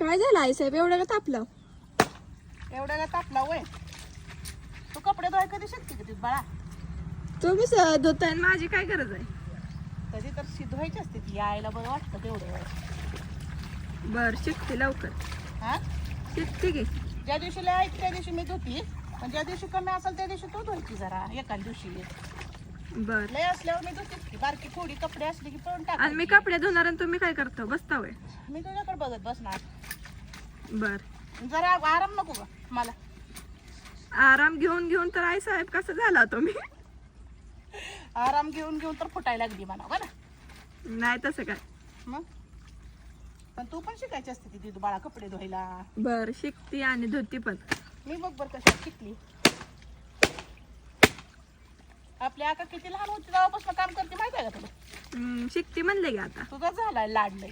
काय झालं आई साहेब एवढं का तापलं? एवढ्याला तापला वय तू कपडे धुवाय कधी शिकते का तिथ बाळा? तुम्ही धुताय माझी काय गरज आहे? कधी तर धुवायची असते ती यायला बरं वाटतं तेवढं वेळ. बर शिकते लवकर. हा शिकते की. ज्या दिवशी लय आहे त्या दिवशी मी धुती, पण ज्या दिवशी कमी असेल त्या दिवशी तू धुवायची जरा एका दिवशी. बर लय असल्यावर मी धुते, बारकी थोडी कपडे असले की पळून आणि मी टाक. कपडे धुणार आणि तुम्ही काय करता बसता वय? मी तुझ्याकडे बघत बसणार. बर जरा आराम नको का मला? आराम घेऊन घेऊन तर आई साहेब कसं झाला तुम्ही? आराम घेऊन घेऊन तर फुटायला लागली म्हणा का ना. नाही तसं काय. मग पण तू पण शिकायची असते ती तिथं बाळा कपडे धुवायला. बर शिकते आणि धुती पण. मी बघ बर कशा शिकली. आपली आका किती लहान होती तेव्हापासून काम करते माहिती आहे का तुला? शिकते म्हणले की आता. तुझा झालाय लाड लय.